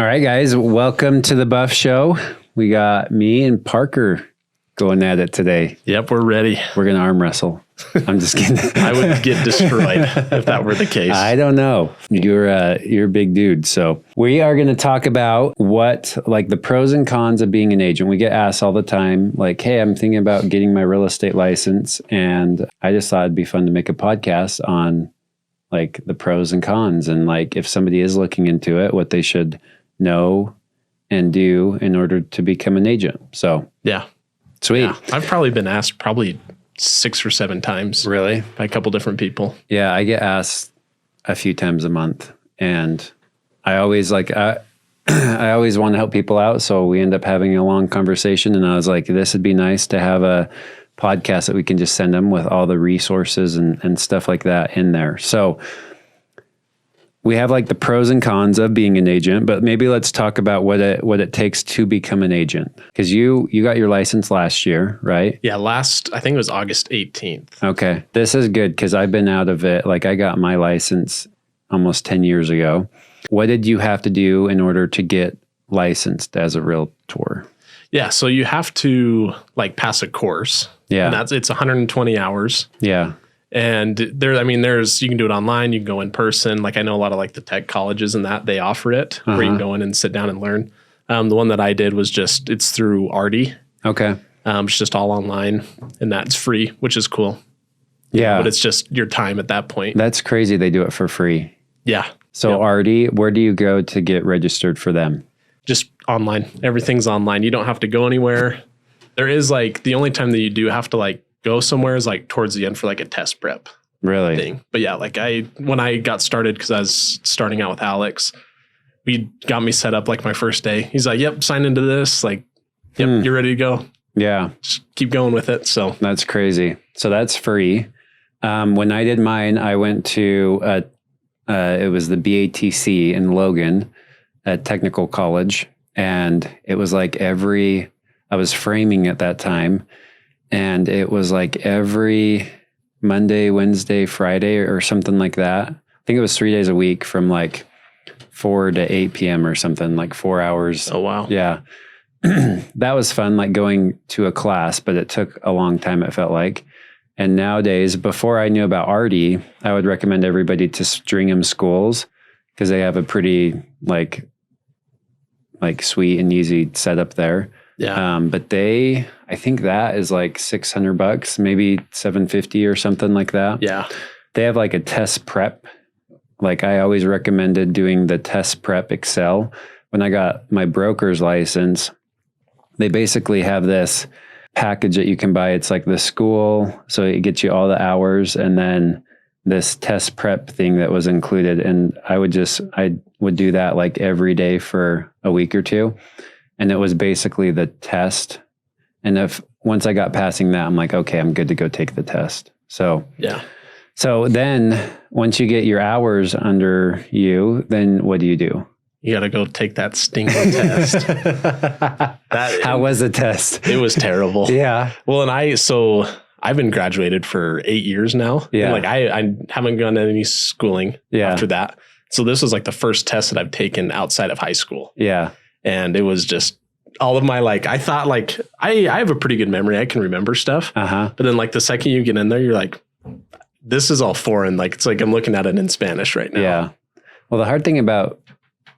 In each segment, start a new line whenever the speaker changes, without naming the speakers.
All right, guys, welcome to the Buff Show. We got me and Parker going at it today.
Yep, we're ready.
We're going to arm wrestle. I'm just kidding.
I would get destroyed if that were the case.
I don't know. You're a big dude. So we are going to talk about the pros and cons of being an agent. We get asked all the time, like, hey, I'm thinking about getting my real estate license. And I just thought it'd be fun to make a podcast on like the pros and cons. And like, if somebody is looking into it, what they should know and do in order to become an agent. So
yeah.
Sweet.
Yeah. I've probably been asked probably 6 or 7 times.
Really?
By a couple different people.
Yeah, I get asked a few times a month, and I always I always want to help people out. So we end up having a long conversation, and I was like, this would be nice to have a podcast that we can just send them with all the resources and stuff like that in there. So we have like the pros and cons of being an agent, but maybe let's talk about what it takes to become an agent. Because you got your license last year, right?
Yeah, I think it was August 18th.
Okay. This is good because I've been out of it. Like I got my license almost 10 years ago. What did you have to do in order to get licensed as a realtor?
Yeah, so you have to like pass a course.
Yeah.
And it's 120 hours.
Yeah.
And you can do it online, you can go in person. Like I know a lot of like the tech colleges and that they offer it where you can go in and sit down and learn. The one that I did was it's through Artie.
Okay.
It's just all online and that's free, which is cool.
Yeah.
But it's just your time at that point.
That's crazy. They do it for free.
Yeah.
So
Yep.
Artie, where do you go to get registered for them?
Just online. Everything's online. You don't have to go anywhere. There is like the only time that you do have to like go somewhere is like towards the end for like a test prep
Really?
thing. But yeah, like when I got started, because I was starting out with Alex, he got me set up like my first day. He's like, yep, sign into this. Like, yep, you're ready to go.
Yeah.
Just keep going with it. So
That's crazy. So that's free. When I did mine, I went to, it was the BATC in Logan at Technical College. And it was like I was framing at that time. And it was like every Monday, Wednesday, Friday, or something like that. I think it was 3 days a week from like 4 to 8 p.m. or something, like 4 hours.
Oh, wow.
Yeah. That was fun, like going to a class, but it took a long time, it felt like. And nowadays, before I knew about Artie, I would recommend everybody to Stringham Schools because they have a pretty like sweet and easy setup there.
Yeah.
But I think that is like $600, maybe $750 or something like that.
Yeah.
They have like a test prep. Like I always recommended doing the test prep Excel. When I got my broker's license, they basically have this package that you can buy. It's like the school. So it gets you all the hours and then this test prep thing that was included. And I would do that like every day for a week or two. And it was basically the test. And once I got passing that, I'm like, okay, I'm good to go take the test. So,
yeah.
So then once you get your hours under you, then what do?
You got to go take that stinking test.
How was the test?
It was terrible.
Yeah.
Well, and I've been graduated for 8 years now.
Yeah.
And like I haven't gone to any schooling after that. So this was like the first test that I've taken outside of high school.
Yeah.
And it was just all of my I thought like I have a pretty good memory. I can remember stuff.
Uh-huh.
But then like the second you get in there, you're like, this is all foreign. Like it's like I'm looking at it in Spanish right now.
Yeah. Well, the hard thing about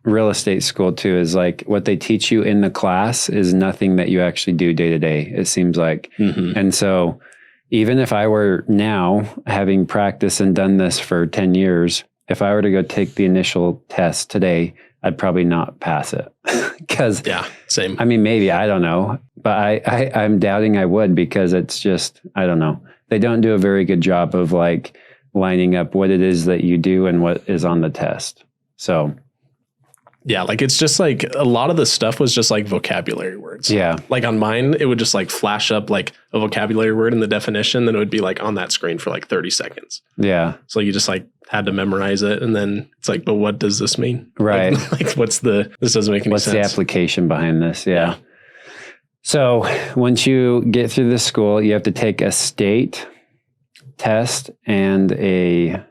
real estate school too is like what they teach you in the class is nothing that you actually do day to day, it seems like. Mm-hmm. And so even if I were now having practiced and done this for 10 years, if I were to go take the initial test today, I'd probably not pass it because
same.
I mean, maybe, I don't know, but I'm doubting I would because it's just, I don't know. They don't do a very good job of like lining up what it is that you do and what is on the test. So
yeah, like it's just like a lot of the stuff was just like vocabulary words.
Yeah.
Like on mine, it would just like flash up like a vocabulary word in the definition. Then it would be like on that screen for like 30 seconds.
Yeah.
So you just like had to memorize it. And then it's like, but what does this mean?
Right.
Like this doesn't make any sense.
What's the application behind this? Yeah. So once you get through the school, you have to take a state test and a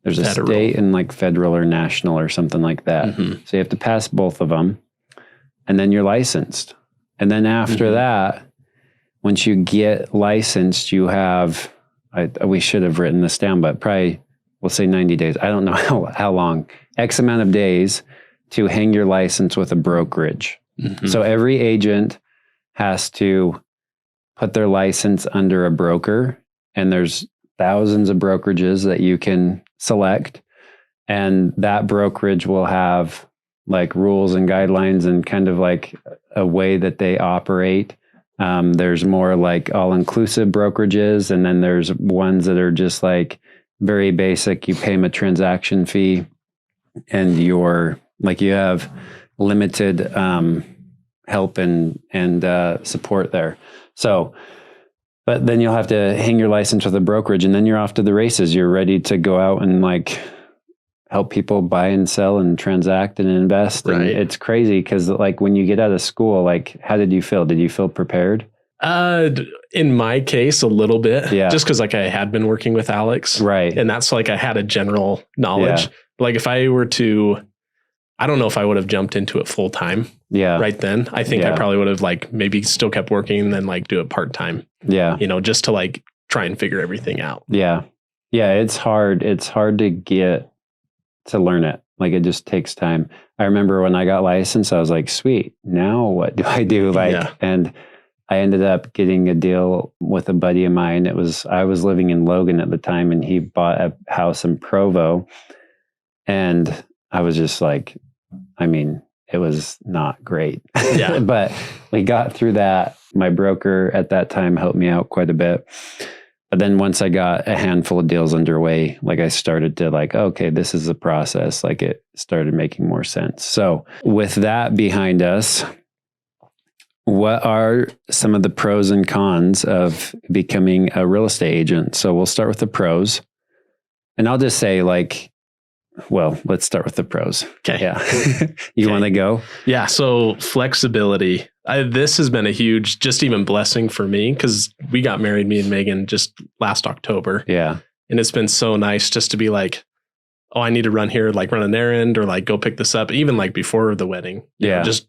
There's a
Federal.
state and like federal or national or something like that. So you have to pass both of them, and then you're licensed. And then after that, once you get licensed, you have, we should have written this down, but probably we'll say 90 days. I don't know how long, X amount of days to hang your license with a brokerage. So every agent has to put their license under a broker, and there's thousands of brokerages that you can select. And that brokerage will have like rules and guidelines and kind of like a way that they operate. There's more like all-inclusive brokerages, and then there's ones that are just like very basic. You pay them a transaction fee, and you have limited help and support there. So, but then you'll have to hang your license with a brokerage, and then you're off to the races. You're ready to go out and like help people buy and sell and transact and invest.
Right.
And it's crazy because like when you get out of school, like how did you feel? Did you feel prepared?
In my case, a little bit.
Yeah.
Just because like I had been working with Alex.
Right.
And that's like I had a general knowledge.
Yeah.
Like if I were to, I don't know if I would have jumped into it full time.
Yeah.
Right then. I think I probably would have like maybe still kept working and then like do it part time.
Yeah.
You know, just to like try and figure everything out.
Yeah. Yeah. It's hard. It's hard to get to learn it. Like it just takes time. I remember when I got licensed, I was like, sweet, now what do I do? And I ended up getting a deal with a buddy of mine. I was living in Logan at the time, and he bought a house in Provo. And I was just like, I mean, it was not great.
Yeah.
But we got through that. My broker at that time helped me out quite a bit. But then once I got a handful of deals underway, like I started to like, okay, this is the process. Like it started making more sense. So with that behind us, what are some of the pros and cons of becoming a real estate agent? So we'll start with the pros. And I'll just say let's start with the pros.
Okay.
Yeah. You want to go?
Yeah. So flexibility. This has been a huge, just even blessing for me because we got married, me and Megan, just last October.
Yeah.
And it's been so nice just to be like, oh, I need to run here, like run an errand or like go pick this up, even like before the wedding. You know, just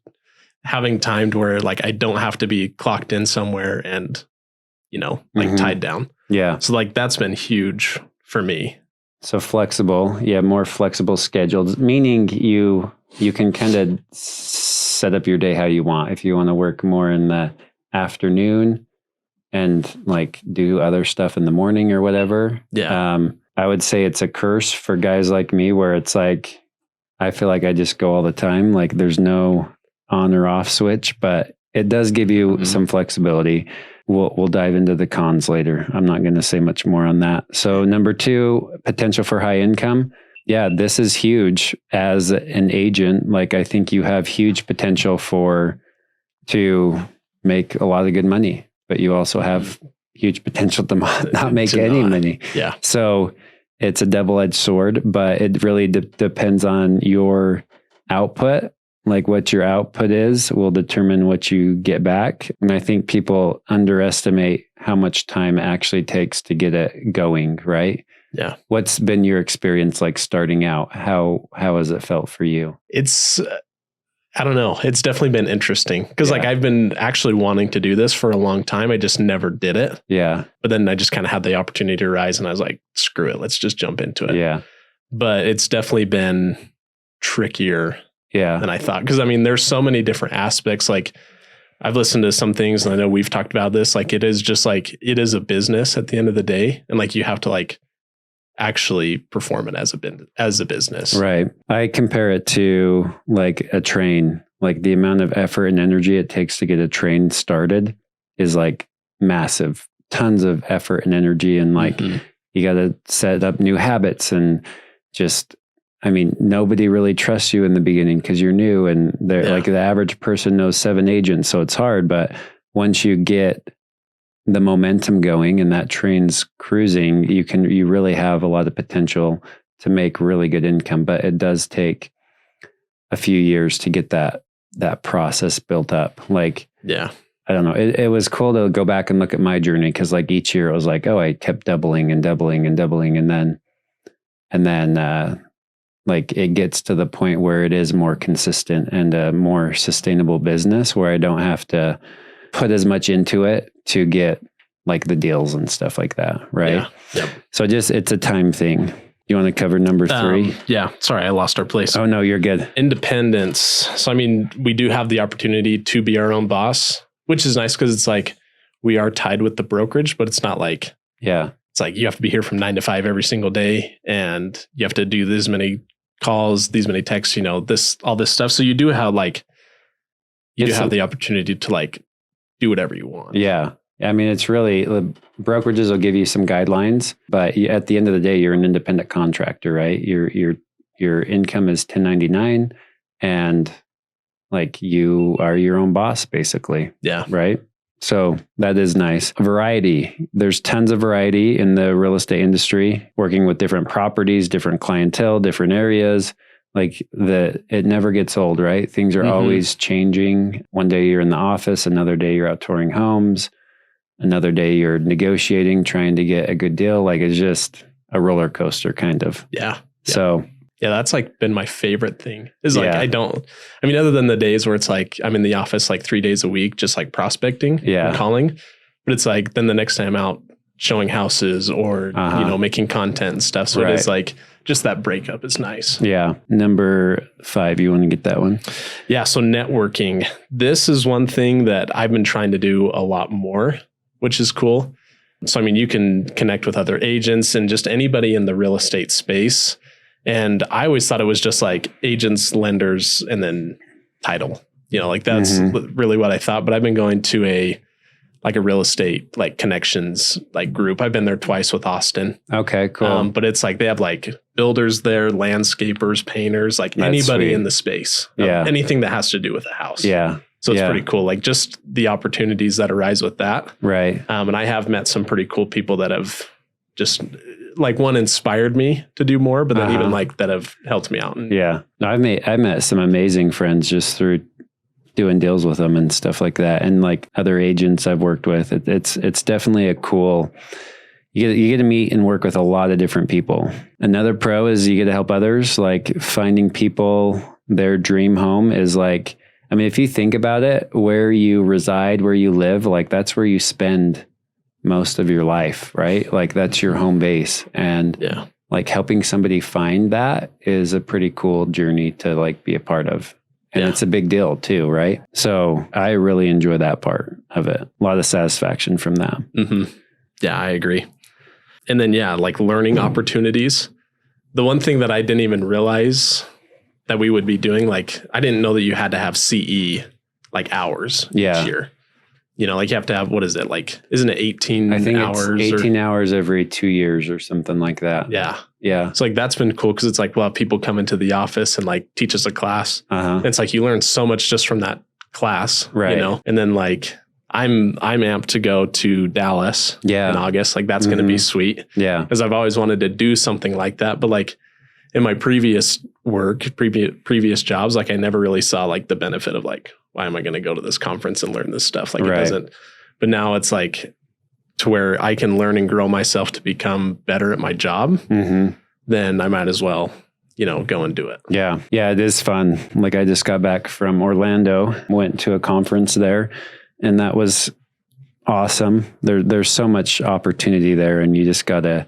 having time to where like I don't have to be clocked in somewhere and, you know, like tied down.
Yeah.
So like that's been huge for me.
So flexible. Yeah. More flexible schedules, meaning you can kind of set up your day how you want. If you want to work more in the afternoon and like do other stuff in the morning or whatever.
Yeah.
I would say it's a curse for guys like me where it's like, I feel like I just go all the time. Like there's no on or off switch, but it does give you some flexibility. We'll dive into the cons later. I'm not going to say much more on that. So number 2, potential for high income. Yeah, this is huge as an agent. Like I think you have huge potential to make a lot of good money, but you also have huge potential to not make any money.
Yeah.
So it's a double-edged sword, but it really depends on your output. Like what your output is will determine what you get back. And I think people underestimate how much time it actually takes to get it going, right?
Yeah.
What's been your experience like starting out? How has it felt for you?
It's, I don't know. It's definitely been interesting because like I've been actually wanting to do this for a long time. I just never did it.
Yeah.
But then I just kind of had the opportunity to rise and I was like, screw it. Let's just jump into it.
Yeah.
But it's definitely been trickier than I thought. Because I mean, there's so many different aspects. Like I've listened to some things and I know we've talked about this. Like it is just like, it is a business at the end of the day. And like you have to like actually perform it as a business.
Right. I compare it to like a train. Like the amount of effort and energy it takes to get a train started is like massive. Tons of effort and energy. And like you got to set up new habits and just, I mean, nobody really trusts you in the beginning because you're new and they're like the average person knows 7 agents. So it's hard. But once you get the momentum going and that train's cruising, you really have a lot of potential to make really good income. But it does take a few years to get that process built up. Like, I don't know. It was cool to go back and look at my journey because like each year it was like, oh, I kept doubling and doubling and doubling. And then And then like it gets to the point where it is more consistent and a more sustainable business where I don't have to put as much into it to get like the deals and stuff like that. Right.
Yeah. Yep.
So it's a time thing. You want to cover number 3?
Yeah. Sorry, I lost our place.
Oh, no, you're good.
Independence. So, I mean, we do have the opportunity to be our own boss, which is nice because it's like we are tied with the brokerage, but it's not like, it's like you have to be here from 9 to 5 every single day and you have to do this many calls, these many texts, all this stuff. So you do have have the opportunity to like do whatever you want.
Yeah. I mean, it's really, brokerages will give you some guidelines, but at the end of the day, you're an independent contractor, right? Your income is 1099 and like you are your own boss basically.
Yeah.
Right. So that is nice. Variety. There's tons of variety in the real estate industry, working with different properties, different clientele, different areas. Like it never gets old, right? Things are always changing. One day you're in the office, another day you're out touring homes. Another day you're negotiating, trying to get a good deal. Like it's just a roller coaster kind of.
Yeah.
So
yeah, that's like been my favorite thing is like, other than the days where it's like, I'm in the office like 3 days a week, just like prospecting and calling, but it's like, then the next time out showing houses or, making content and stuff. So it is like, just that breakup is nice. Yeah.
Number 5, you want to get that one?
Yeah. So networking, this is one thing that I've been trying to do a lot more, which is cool. So, I mean, you can connect with other agents and just anybody in the real estate space. And I always thought it was just like agents, lenders, and then title, like that's really what I thought. But I've been going to a real estate, like connections, like group. I've been there twice with Austin.
Okay, cool.
But it's like, they have like builders there, landscapers, painters, like that's anybody sweet. In the space. Anything that has to do with a house.
Yeah.
So it's pretty cool. Like just the opportunities that arise with that.
Right.
And I have met some pretty cool people that have just like one inspired me to do more, but then even like that have helped me out.
No, I've met some amazing friends just through doing deals with them and stuff like that. And like other agents I've worked with, it's definitely a cool, you get to meet and work with a lot of different people. Another pro is you get to help others. Like finding people, their dream home is like, I mean, if you think about it, where you reside, where you live, like that's where you spend most of your life, right? Like that's your home base. And like helping somebody find that is a pretty cool journey to like be a part of. And it's a big deal too, right? So I really enjoy that part of it. A lot of satisfaction from that.
Yeah, I agree. And then, like learning opportunities. The one thing that I didn't even realize that we would be doing, like, I didn't know that you had to have CE like hours each year. Like you have to have, what is it? Like, isn't it 18 hours?
I think it's 18 hours every 2 years or something like that.
Yeah.
Yeah.
So like, that's been cool. Cause it's like, well, people come into the office and like teach us a class. And it's like, you learn so much just from that class,
right?
And then like, I'm amped to go to Dallas in August. Like that's going to be sweet.
Yeah.
Cause I've always wanted to do something like that. But like in my previous work, previous jobs, like I never really saw like the benefit of like, why am I going to go to this conference and learn this stuff? Like it doesn't, but now it's like to where I can learn and grow myself to become better at my job. Then I might as well, go and do it.
Yeah. Yeah. It is fun. Like I just got back from Orlando, went to a conference there, and that was awesome. There's so much opportunity there, and you just got to,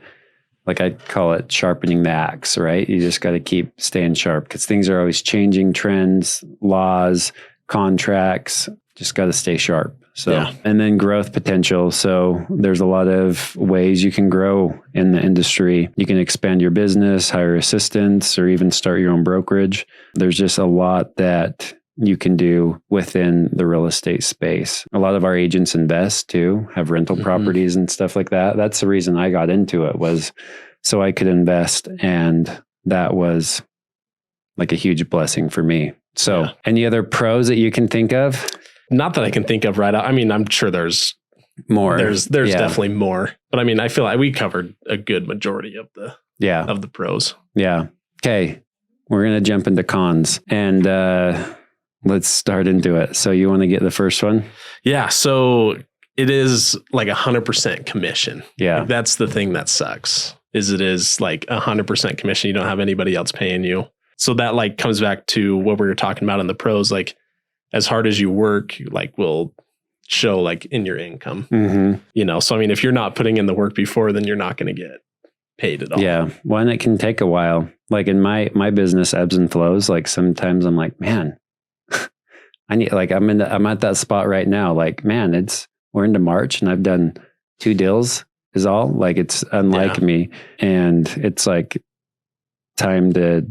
like I call it sharpening the axe, right? You just got to keep staying sharp because things are always changing, trends, laws, contracts, just got to stay sharp. So, and then growth potential. So there's a lot of ways you can grow in the industry. You can expand your business, hire assistants, or even start your own brokerage. There's just a lot that you can do within the real estate space. A lot of our agents invest too, have rental properties and stuff like that. That's the reason I got into it, was so I could invest. And that was like a huge blessing for me. So any other pros that you can think of?
Not that I can think of right now. I mean, I'm sure there's
more.
There's definitely more. But I mean, I feel like we covered a good majority of the pros. Yeah.
Okay. We're going to jump into cons and let's start into it. So you want to get the first one?
Yeah. So it is like 100% commission.
Yeah.
Like that's the thing that sucks. is it is like 100% commission. You don't have anybody else paying you. So that like comes back to what we were talking about in the pros, like as hard as you work, like will show like in your income, so I mean, if you're not putting in the work before, then you're not going to get paid at all.
Yeah. Well, and it can take a while. Like in my business ebbs and flows. Like sometimes I'm like, man, I need, like, I'm at that spot right now. Like, man, we're into March and I've done 2 deals is all. Like it's unlike me. And it's like time to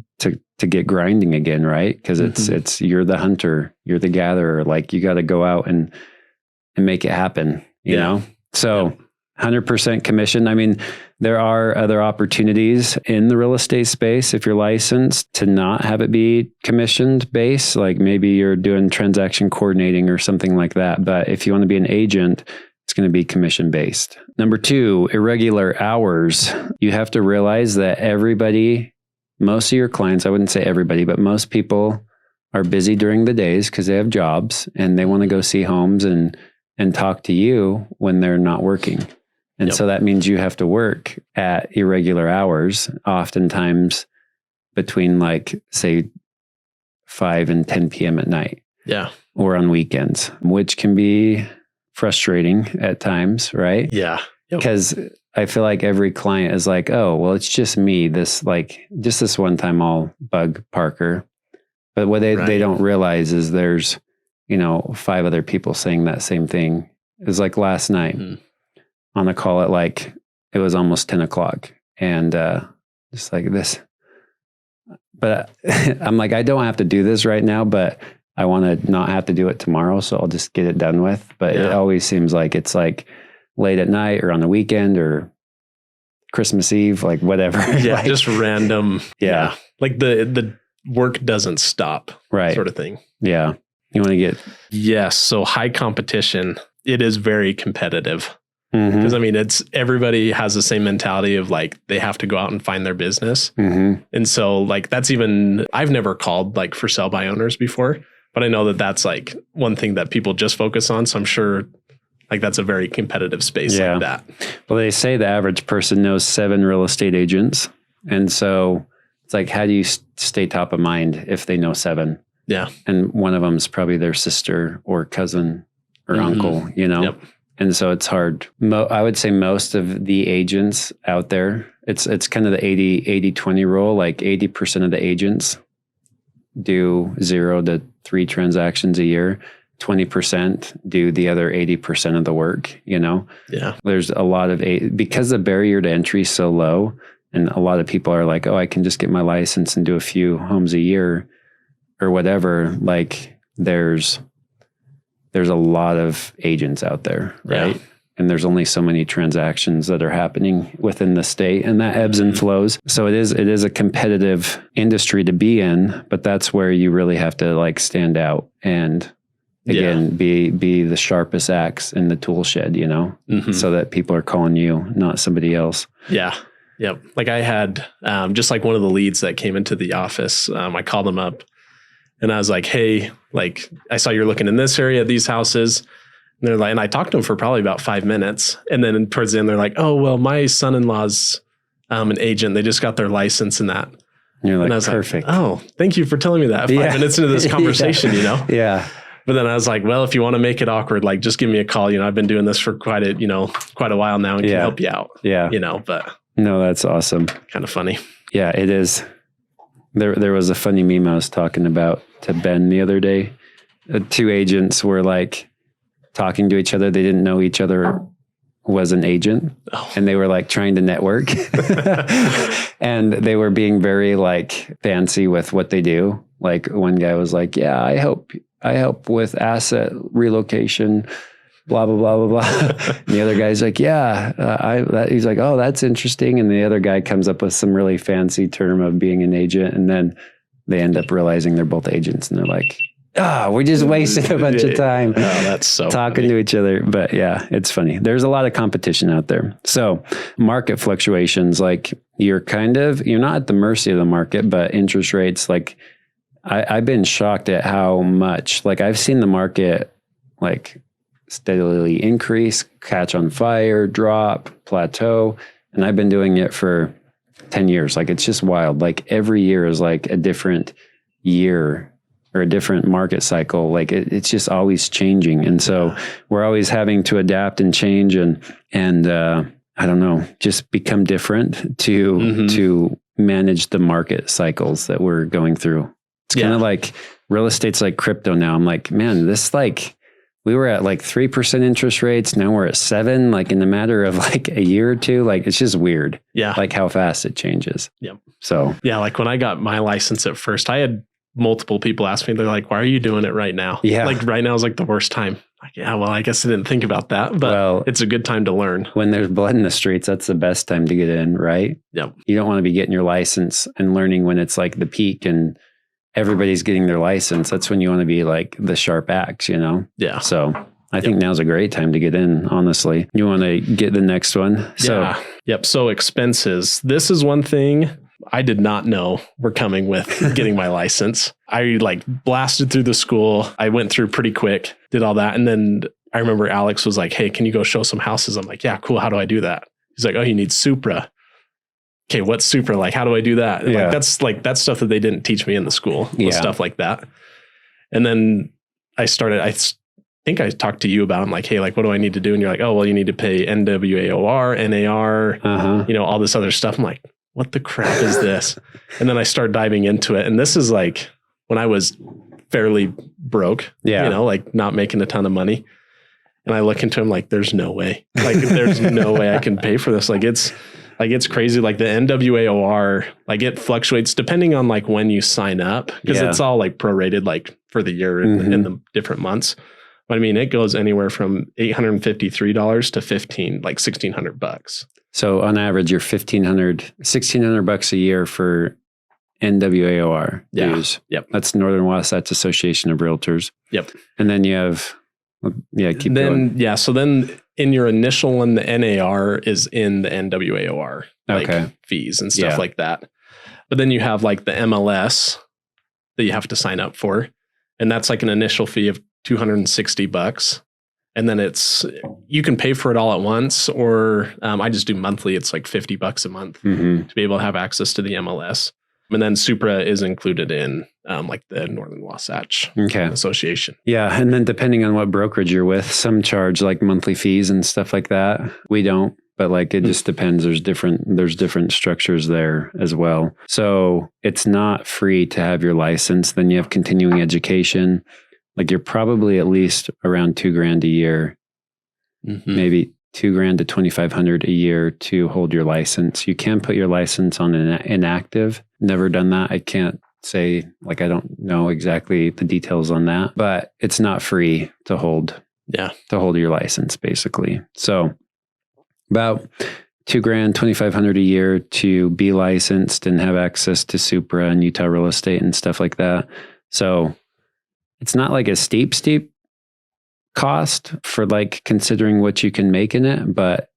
get grinding again. Right. Cause it's, you're the hunter, you're the gatherer. Like you got to go out and make it happen, you know? So 100% commission. I mean, there are other opportunities in the real estate space if you're licensed to not have it be commissioned based, like maybe you're doing transaction coordinating or something like that. But if you want to be an agent, it's going to be commission based. Number 2, irregular hours. You have to realize that most of your clients, I wouldn't say everybody, but most people are busy during the days because they have jobs and they want to go see homes and talk to you when they're not working. And so that means you have to work at irregular hours, oftentimes between like, say, 5 and 10 p.m. at night.
Yeah.
Or on weekends, which can be frustrating at times, right?
Yeah.
Because I feel like every client is like, oh, well, it's just me. Just this one time I'll bug Parker. But what they don't realize is there's, 5 other people saying that same thing. It was like last night on a call at it was almost 10 o'clock. And just like this. But I'm like, I don't have to do this right now, but I want to not have to do it tomorrow. So I'll just get it done with. But it always seems like it's like late at night or on the weekend or Christmas Eve, like whatever.
Yeah, just random. Yeah. Like the work doesn't stop.
Right.
Sort of thing.
Yeah. You want to get...
Yes. So high competition. It is very competitive. Because I mean, everybody has the same mentality of like, they have to go out and find their business. And so like, I've never called like for sell by owners before, but I know that that's like one thing that people just focus on. So I'm sure like that's a very competitive space like that.
Well, they say the average person knows 7 real estate agents. And so it's like, how do you stay top of mind if they know 7?
Yeah.
And one of them is probably their sister or cousin or uncle,
Yep.
And so it's hard. I would say most of the agents out there, it's kind of the 80-20 rule. Like 80% of the agents do 0 to 3 transactions a year. 20% do the other 80% of the work,
Yeah.
There's a lot of, because the barrier to entry is so low, and a lot of people are like, oh, I can just get my license and do a few homes a year or whatever. Like there's a lot of agents out there, right? Yeah. And there's only so many transactions that are happening within the state, and that ebbs and flows. So it is a competitive industry to be in, but that's where you really have to like stand out and again, be the sharpest axe in the tool shed, so that people are calling you, not somebody else.
Yeah. Yep. Like I had just like one of the leads that came into the office. I called them up and I was like, hey, like I saw you're looking in this area, these houses. And they're like, and I talked to them for probably about 5 minutes. And then towards the end, they're like, oh, well, my son-in-law's an agent. They just got their license and that.
And you're like,
and I was
perfect.
Like, oh, thank you for telling me that 5 minutes into this conversation,
Yeah.
But then I was like, well, if you want to make it awkward, like just give me a call. I've been doing this for quite a while now and can help you out.
Yeah.
But
no, that's awesome.
Kind of funny.
Yeah, it is. There was a funny meme I was talking about to Ben the other day. 2 agents were like talking to each other. They didn't know each other was an agent, and they were like trying to network and they were being very like fancy with what they do. Like one guy was like, yeah, I help with asset relocation, blah, blah, blah, blah, blah. And the other guy's like, he's like, oh, that's interesting. And the other guy comes up with some really fancy term of being an agent. And then they end up realizing they're both agents, and they're like, we're just wasting a bunch of time
that's so
talking to each other. But yeah, it's funny. There's a lot of competition out there. So market fluctuations, like you're not at the mercy of the market, but interest rates, like I've been shocked at how much, like I've seen the market like steadily increase, catch on fire, drop, plateau. And I've been doing it for 10 years. Like, it's just wild. Like, every year is like a different year or a different market cycle. Like, it's just always changing. And so we're always having to adapt and change and I don't know, just become different to manage the market cycles that we're going through. It's kind of like real estate's like crypto now. I'm like, man, this like, we were at like 3% interest rates. Now we're at 7%, like in the matter of like a year or two. Like, it's just weird. Yeah. Like how fast it changes. Yep. So
yeah, like when I got my license at first, I had multiple people ask me, they're like, why are you doing it right now? Yeah. Like right now is like the worst time. Like, yeah, well, I guess I didn't think about that, but it's a good time to learn.
When there's blood in the streets, that's the best time to get in, right?
Yep.
You don't want to be getting your license and learning when it's like the peak and everybody's getting their license. That's when you want to be like the sharp axe, you know?
Yeah.
So I think now's a great time to get in, honestly. You want to get the next one?
So, yep. So expenses. This is one thing I did not know were coming with getting my license. I like blasted through the school. I went through pretty quick, did all that. And then I remember Alex was like, hey, can you go show some houses? I'm like, yeah, cool. How do I do that? He's like, oh, you need Supra. Okay, what's Supra? Like, how do I do that? Yeah. That's stuff that they didn't teach me in the school, stuff like that. And then I think I talked to you about, I'm like, hey, like, what do I need to do? And you're like, oh, well, you need to pay NWAOR, NAR, all this other stuff. I'm like, what the crap is this? And then I start diving into it. And this is like when I was fairly broke, like not making a ton of money. And I look into him like, there's no way. Like, there's no way I can pay for this. Like, it's crazy. Like the NWAOR, like it fluctuates depending on like when you sign up, because it's all like prorated like for the year in the different months. But I mean, it goes anywhere from $853 to $1,600.
So on average, you're $1,600 a year for NWAOR dues.
Yep.
That's Northern Wasatch Association of Realtors.
Yep.
And then you have, keep going.
Yeah. So then in your initial one, the NAR is in the NWAOR fees and stuff like that. But then you have like the MLS that you have to sign up for. And that's like an initial fee of $260. And then you can pay for it all at once, or I just do monthly. It's like $50 a month to be able to have access to the MLS. And then Supra is included in like the Northern Wasatch Association.
Yeah. And then depending on what brokerage you're with, some charge like monthly fees and stuff like that. We don't, but like it just depends. There's different structures there as well. So it's not free to have your license. Then you have continuing education. Like you're probably at least around $2,000 a year, maybe $2,000 to $2,500 a year to hold your license. You can put your license on inactive. Never done that. I can't say, like, I don't know exactly the details on that, but it's not free to hold.
Yeah.
To hold your license, basically. So about $2,000, $2,500 a year to be licensed and have access to Supra and Utah real estate and stuff like that. So it's not like a steep cost for like considering what you can make in it. But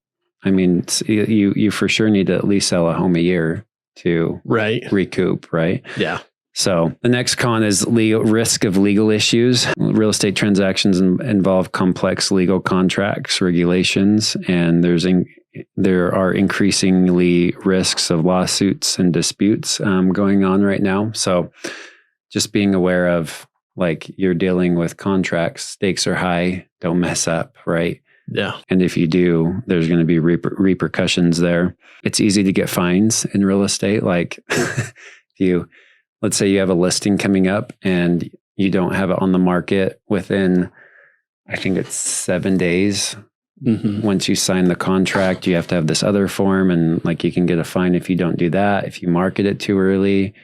I mean, you for sure need to at least sell a home a year to recoup, right?
Yeah.
So the next con is risk of legal issues. Real estate transactions involve complex legal contracts, regulations, and there are increasingly risks of lawsuits and disputes going on right now. So just being aware of, like, you're dealing with contracts, stakes are high, don't mess up, right?
Yeah.
And if you do, there's going to be repercussions there. It's easy to get fines in real estate. Like let's say you have a listing coming up and you don't have it on the market within, I think it's 7 days. Once you sign the contract, you have to have this other form, and like you can get a fine if you don't do that. If you market it too early,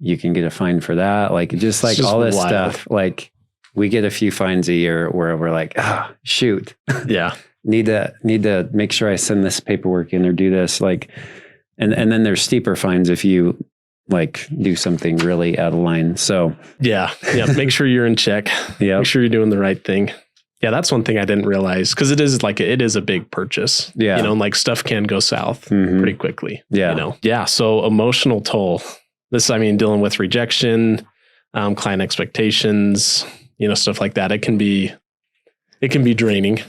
you can get a fine for that. Like just all this stuff. Like we get a few fines a year where we're like, shoot.
Yeah.
need to make sure I send this paperwork in or do this. Like, and then there's steeper fines if you like do something really out of line. So
yeah. Make sure you're in check. Yeah. Make sure you're doing the right thing. Yeah. That's one thing I didn't realize, because it is a big purchase. Yeah. Like stuff can go south pretty quickly.
Yeah.
Yeah. So emotional toll. Dealing with rejection, client expectations, stuff like that. It can be draining.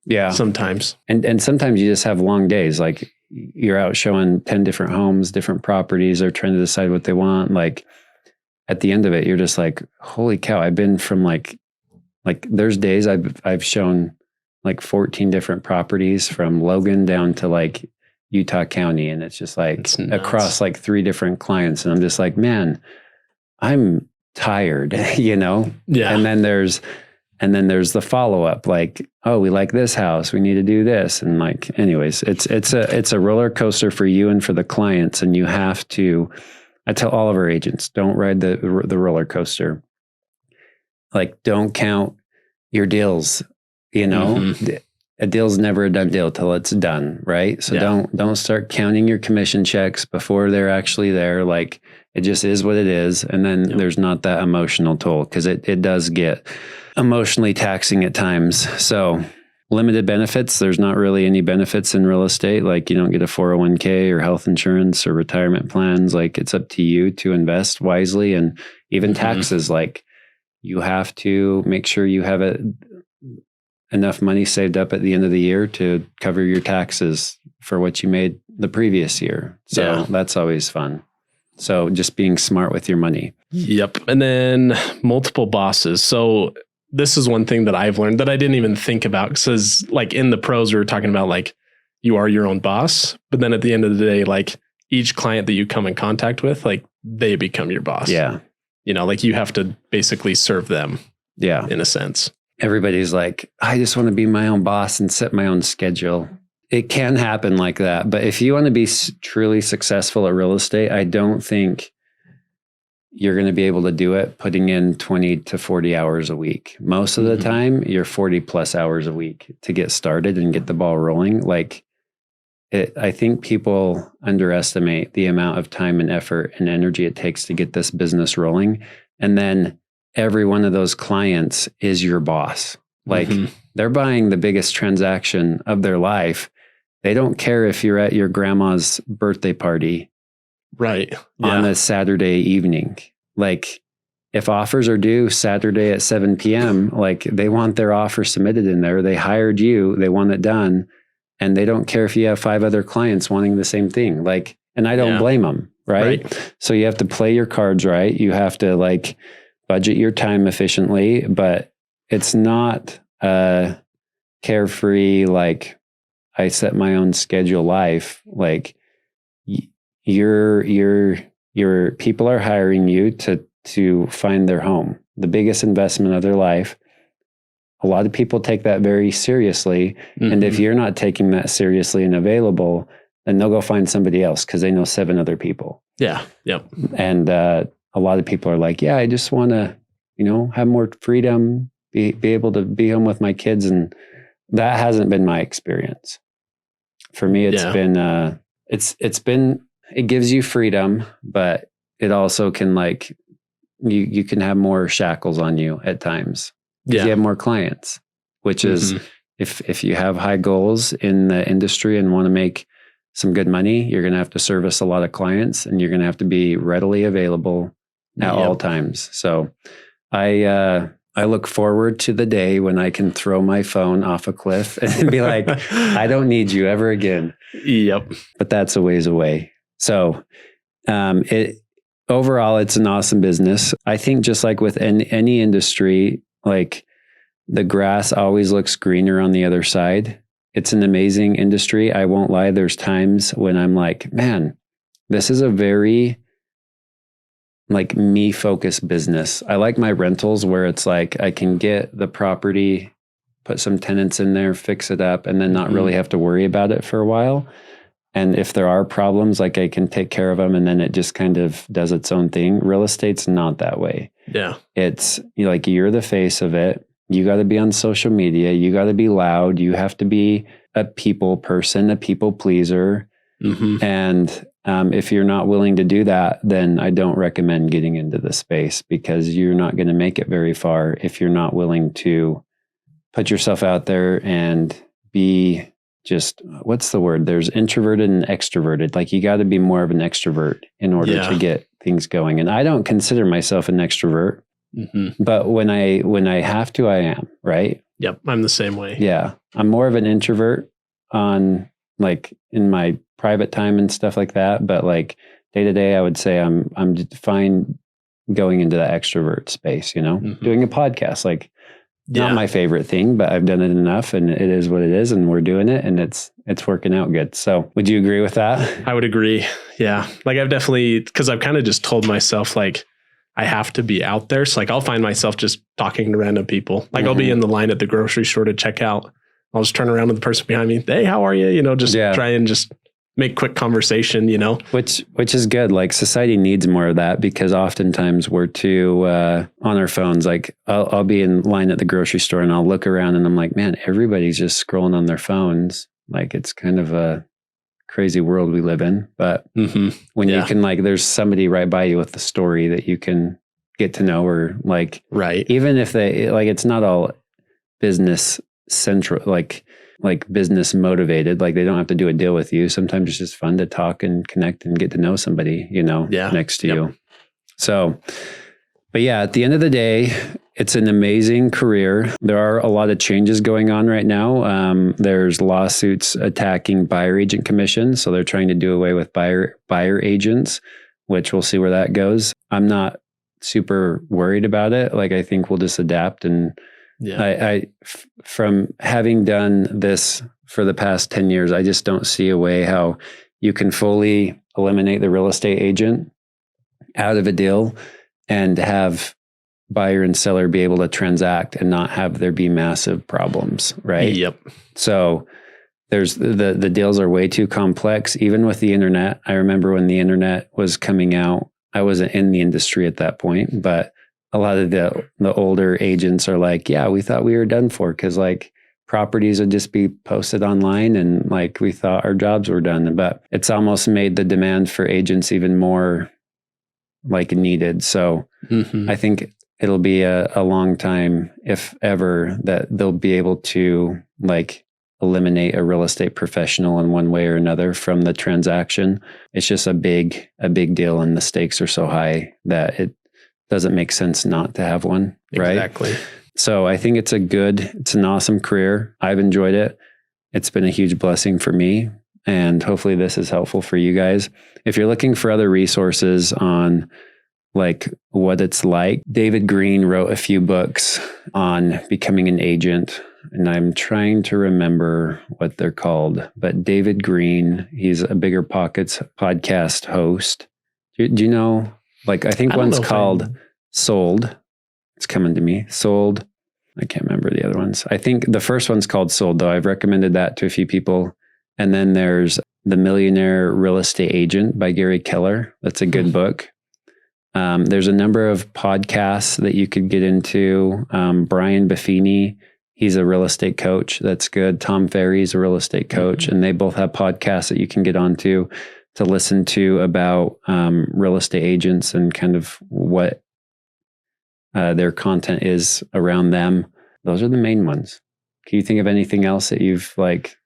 Yeah.
Sometimes.
And sometimes you just have long days. Like you're out showing 10 different homes, different properties. They're trying to decide what they want. Like at the end of it, you're just like, holy cow, I've been from like there's days I've shown like 14 different properties from Logan down to like Utah County. And it's just like across like 3 different clients. And I'm just like, man, I'm tired, you know?
Yeah.
And then there's the follow-up, like, oh, we like this house, we need to do this. And like, anyways, it's a roller coaster for you and for the clients. And you have to, I tell all of our agents, don't ride the roller coaster. Like, don't count your deals, you know? Mm-hmm. A deal's never a done deal till it's done, right? So don't start counting your commission checks before they're actually there. Like, it just is what it is. And then there's not that emotional toll, because it does get emotionally taxing at times. So limited benefits, there's not really any benefits in real estate. Like, you don't get a 401k or health insurance or retirement plans. Like, it's up to you to invest wisely. And even taxes, like, you have to make sure you have enough money saved up at the end of the year to cover your taxes for what you made the previous year. So that's always fun. So just being smart with your money.
Yep. And then multiple bosses. So this is one thing that I've learned that I didn't even think about, because like in the pros, we were talking about like you are your own boss, but then at the end of the day, like each client that you come in contact with, like they become your boss.
Yeah.
You know, like you have to basically serve them.
Yeah.
In a sense.
Everybody's like, I just want to be my own boss and set my own schedule. It can happen like that. But if you want to be truly successful at real estate, I don't think you're going to be able to do it putting in 20 to 40 hours a week. Most of the time, you're 40 plus hours a week to get started and get the ball rolling. Like, I think people underestimate the amount of time and effort and energy it takes to get this business rolling. And then every one of those clients is your boss. Like, they're buying the biggest transaction of their life. They don't care if you're at your grandma's birthday party on a Saturday evening. Like, if offers are due Saturday at 7 p.m., like, they want their offer submitted in there. They hired you, they want it done. And they don't care if you have 5 other clients wanting the same thing. Like, and I don't blame them. Right. So you have to play your cards right. You have to like budget your time efficiently, but it's not carefree, like, I set my own schedule life. Like, your people are hiring you to find their home, the biggest investment of their life. A lot of people take that very seriously. And if you're not taking that seriously and available, then they'll go find somebody else because they know 7 other people.
Yeah. Yep.
And a lot of people are like, yeah, I just want to, you know, have more freedom, be able to be home with my kids. And that hasn't been my experience. For me, it's been, it gives you freedom, but it also can, like, you can have more shackles on you at times. You have more clients, which is if you have high goals in the industry and want to make some good money, you're going to have to service a lot of clients, and you're going to have to be readily available at all times. So I look forward to the day when I can throw my phone off a cliff and be like, I don't need you ever again.
Yep.
But that's a ways away. So overall, it's an awesome business. I think just like with any industry, like, the grass always looks greener on the other side. It's an amazing industry. I won't lie. There's times when I'm like, man, this is a very, like, me focused business. I like my rentals where it's like I can get the property, put some tenants in there, fix it up, and then not really have to worry about it for a while. And if there are problems, like, I can take care of them, and then it just kind of does its own thing. Real estate's not that way.
Yeah.
It's like, you're the face of it. You got to be on social media. You got to be loud. You have to be a people person, a people pleaser. And if you're not willing to do that, then I don't recommend getting into the space, because you're not going to make it very far if you're not willing to put yourself out there and be just, what's the word? There's introverted and extroverted. Like, you got to be more of an extrovert in order to get things going. And I don't consider myself an extrovert, but when I have to, I am, right?
Yep. I'm the same way.
Yeah. I'm more of an introvert on like in my private time and stuff like that. But like day to day, I would say I'm fine going into that extrovert space, you know, doing a podcast, like not my favorite thing, but I've done it enough and it is what it is and we're doing it and it's working out good. So would you agree with that?
I would agree. Yeah. Like I've definitely, because I've kind of just told myself like, I have to be out there. So like I'll find myself just talking to random people. Like I'll be in the line at the grocery store to check out. I'll just turn around to the person behind me. Hey, how are you? You know, just try and just make quick conversation, you know,
which is good. Like society needs more of that because oftentimes we're too on our phones. Like I'll be in line at the grocery store and I'll look around and I'm like, man, everybody's just scrolling on their phones. Like it's kind of a crazy world we live in. But when you can, like, there's somebody right by you with the story that you can get to know, or like, even if they like, it's not all business central, like business motivated, like they don't have to do a deal with you. Sometimes it's just fun to talk and connect and get to know somebody, you know, next to you. So, but yeah, at the end of the day, it's an amazing career. There are a lot of changes going on right now. There's lawsuits attacking buyer agent commissions. So they're trying to do away with buyer agents, which we'll see where that goes. I'm not super worried about it. Like, I think we'll just adapt. And from having done this for the past 10 years, I just don't see a way how you can fully eliminate the real estate agent out of a deal and have buyer and seller be able to transact and not have there be massive problems, right?
Yep.
So there's the deals are way too complex, even with the internet. I remember when the internet was coming out, I wasn't in the industry at that point, but a lot of the older agents are like, yeah, we thought we were done for, because like properties would just be posted online and like we thought our jobs were done. But it's almost made the demand for agents even more like needed. So I think it'll be a long time, if ever, that they'll be able to like eliminate a real estate professional in one way or another from the transaction. It's just a big deal, and the stakes are so high that it doesn't make sense not to have one. Right?
Exactly.
So I think it's an awesome career. I've enjoyed it. It's been a huge blessing for me, and hopefully this is helpful for you guys. If you're looking for other resources on like what it's like, David Green wrote a few books on becoming an agent, and I'm trying to remember what they're called. But David Green, he's a Bigger Pockets podcast host. Do you know? Like, I think one's called Sold. It's coming to me. Sold. I can't remember the other ones. I think the first one's called Sold, though. I've recommended that to a few people. And then there's The Millionaire Real Estate Agent by Gary Keller. That's a good book. There's a number of podcasts that you could get into. Brian Buffini, he's a real estate coach. That's good. Tom Ferry's a real estate coach, and they both have podcasts that you can get onto to listen to about real estate agents and kind of what their content is around them. Those are the main ones. Can you think of anything else that you've like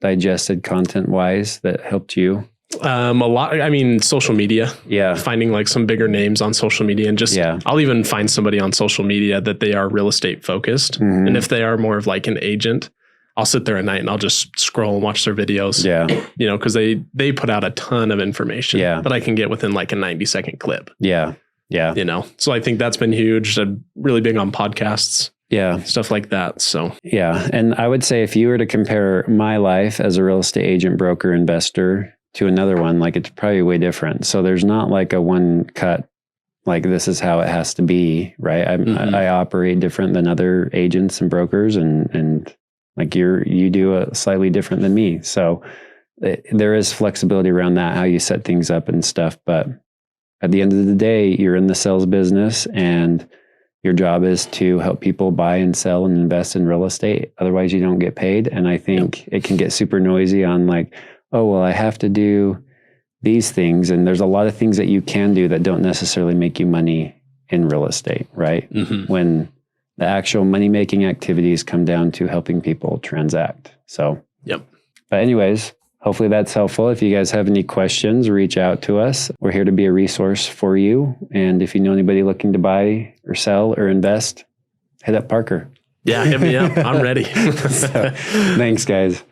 digested content wise that helped you?
A lot. I mean, social media.
Yeah.
Finding like some bigger names on social media, and just, I'll even find somebody on social media that they are real estate focused. And if they are more of like an agent, I'll sit there at night and I'll just scroll and watch their videos. Yeah. You know, because they put out a ton of information that I can get within like a 90-second clip. Yeah. Yeah. You know, so I think that's been huge. I'm really big on podcasts. Yeah. Stuff like that. So, yeah. And I would say if you were to compare my life as a real estate agent, broker, investor to another one, like it's probably way different. So there's not like a one cut, like this is how it has to be, right? I operate different than other agents and brokers, and like you do a slightly different than me. So there is flexibility around that, how you set things up and stuff. But at the end of the day, you're in the sales business, and your job is to help people buy and sell and invest in real estate. Otherwise you don't get paid. And I think it can get super noisy on like, oh, well, I have to do these things. And there's a lot of things that you can do that don't necessarily make you money in real estate, right? When the actual money-making activities come down to helping people transact. So, but anyways, hopefully that's helpful. If you guys have any questions, reach out to us. We're here to be a resource for you. And if you know anybody looking to buy or sell or invest, hit up Parker. Yeah, hit me up. I'm ready. So, thanks, guys.